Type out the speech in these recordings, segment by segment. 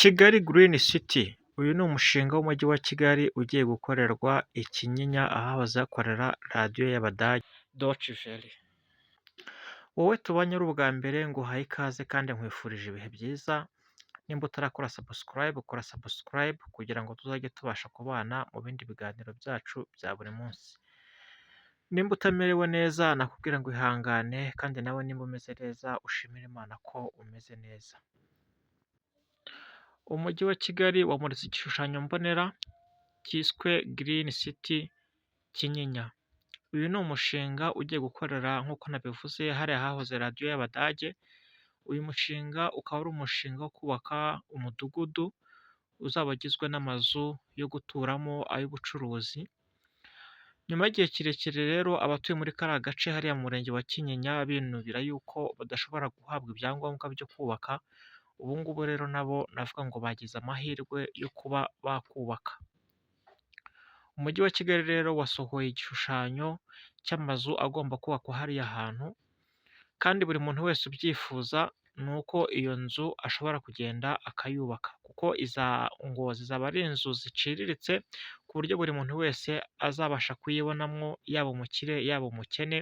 Kigali Green City, uyu ni umushinga w'umujyi wa Kigali ugiye gukorerwa i Kinyinya ahahoze hakorera radiyo y'Abadage Deutsche Welle. Wowe tubonye ari ubwa mbere nguhaye ikaze kandi nkwifurije ibihe byiza, nimba utarakora subscribe ukora subscribe kugira ngo tuzajye tubasha kubana mu bindi biganiro byacu bya buri munsi. Nimba utamerewe neza nakubwira ngo ihangane, kandi nawe nimba umeze neza ushimire Imana ko umeze neza. Umujyi wa Kigali wamuritse igishushanyo mbonera cyiswe Green City Kinyinya. Uyu ni umushinga ugiye gukorera nk'uko nabivuze hariya hahoze radiyo y'Abadage. Uyu mushinga ukaba ari umushinga wo kubaka umudugudu uzaba ugizwe n'amazu yo guturamo, ay'ubucuruzi. Nyuma y'igihe kirekire rero abatuye muri kariya gace hariya mu murenge wa Kinyinya binubira yuko badashobora guhabwa ibyangombwa byo kubaka. Ubu ngubu rero nabo navuga ngo bagize amahirwe yo kuba bakubaka. Umujyi wa Kigali rero wasohoye igishushanyo cy'amazu agomba kubakwa hariya hantu, kandi buri muntu wese ubyifuza ni uko iyo nzu ashobora kugenda akayubaka, kuko ngo zizaba ari inzu ziciriritse ku buryo buri muntu wese azabasha kuyibonamo, yaba umukire yaba umukene,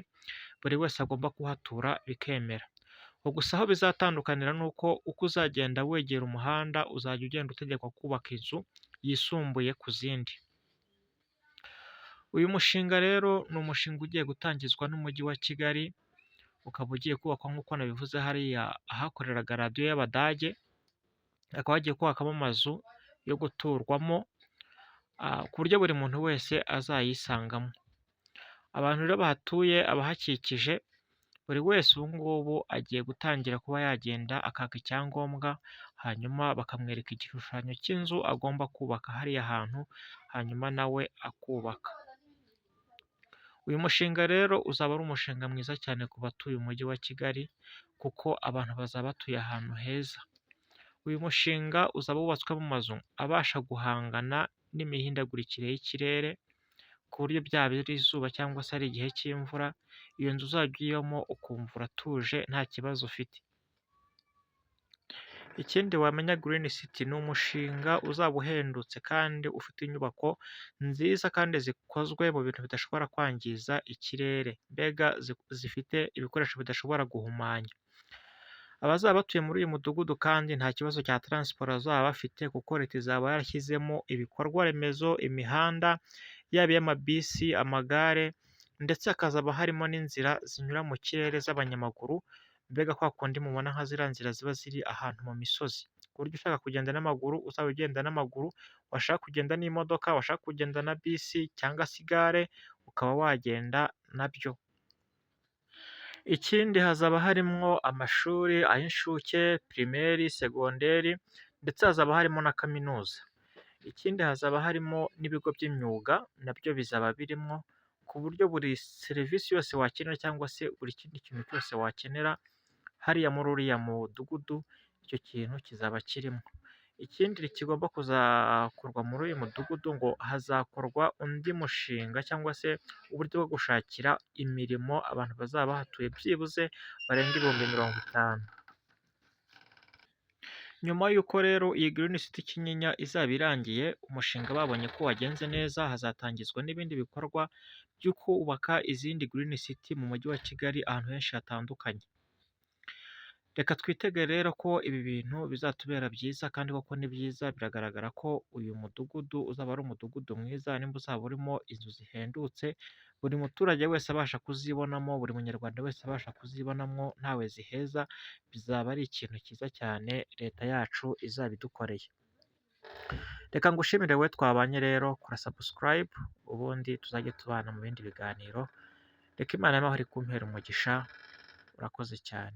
buri wese agomba kuhatura bikemera. Gusa aho bizatandukanira ni uko uzagenda wegera umuhanda uzajya ugenda utegekwa kubaka inzu yisumbuye ku zindi. Uyu mushinga rero ni umushinga ugiye gutangizwa n'umujyi wa Kigali, ukaba ugiye kubakwa nk'uko nabivuze hariya ahakoreraga radiyo y'Abadage, hakaba hagiye kubakwamo amazu yo guturwamo ku buryo buri muntu wese azayisangamo. Abantu rero bahatuye, abahakikije, buri wese ubu ngubu agiye gutangira kuba yagenda akaka icyangombwa, hanyuma bakamwereka igishushanyo cy'inzu agomba kubaka hariya hantu, hanyuma nawe akubaka. Uyu mushinga rero uzaba ari umushinga mwiza cyane ku batuye umujyi wa Kigali, kuko abantu bazaba batuye ahantu heza. Uyu mushinga uzaba wubatswemo amazu abasha guhangana n'imihindagurikire y'ikirere, ku buryo byaba ari izuba cyangwa se ari igihe cy'imvura, iyo nzu uzajya uyibamo ukumva uratuje nta kibazo ufite. Ikindi wamenya, Green City ni umushinga uzaba uhendutse kandi ufite inyubako nziza kandi zikozwe mu bintu bidashobora kwangiza ikirere, mbega zifite ibikoresho bidashobora guhumanya. Abazaba batuye muri uyu mudugudu kandi nta kibazo cya taransiporo bazaba bafite, kuko leta izaba yarashyizemo ibikorwa remezo, imihanda yaba iy'amabisi, amagare, ndetse hakazaba harimo n'inzira zinyura mu kirere z'abanyamaguru, mbega kwa kundi mubona nka ziriya nzira ziba ziri ahantu mu misozi, ku buryo ushaka kugenda n'amaguru uzaba ugenda n'amaguru, washaka kugenda n'imodoka, washaka kugenda na bisi cyangwa se igare ukaba wagenda nabyo. Ikindi hazaba harimo amashuri ay'inshuke, pirimeri, segonderi, ndetse hazaba harimo na kaminuza. Ikindi hazaba harimo n'ibigo by'imyuga nabyo bizaba birimo, ku buryo buri serivisi yose wakenera cyangwa se buri kindi kintu cyose wakenera hariya muri uriya mudugudu, icyo kintu kizaba kirimo. Ikindi kigomba kuzakorwa muri uyu mudugudu, ngo hazakorwa undi mushinga cyangwa se uburyo bwo gushakira imirimo abantu bazaba bahatuye byibuze barenga 50,000. Nyuma y'uko rero iyi Green City Kinyinya izaba irangiye, umushinga babonye ko wagenze neza, hazatangizwa n'ibindi bikorwa byo kubaka izindi Green City mu mujyi wa Kigali ahantu henshi hatandukanye. Reka twitege rero ko ibi bintu bizatubera byiza, kandi koko ni byiza. Biragaragara ko uyu mudugudu uzaba ari umudugudu mwiza, nimba uzaba urimo inzu zihendutse, buri muturage wese abasha kuzibonamo, buri munyarwanda wese abasha kuzibonamo ntawe ziheza, bizaba ari ikintu cyiza cyane leta yacu izaba idukoreye. Reka ngushimire wowe twabanye rero, kora subscribe ubundi tuzajye tubana mu bindi biganiro. Reka Imana y'amahoro ikumpere umugisha, urakoze cyane.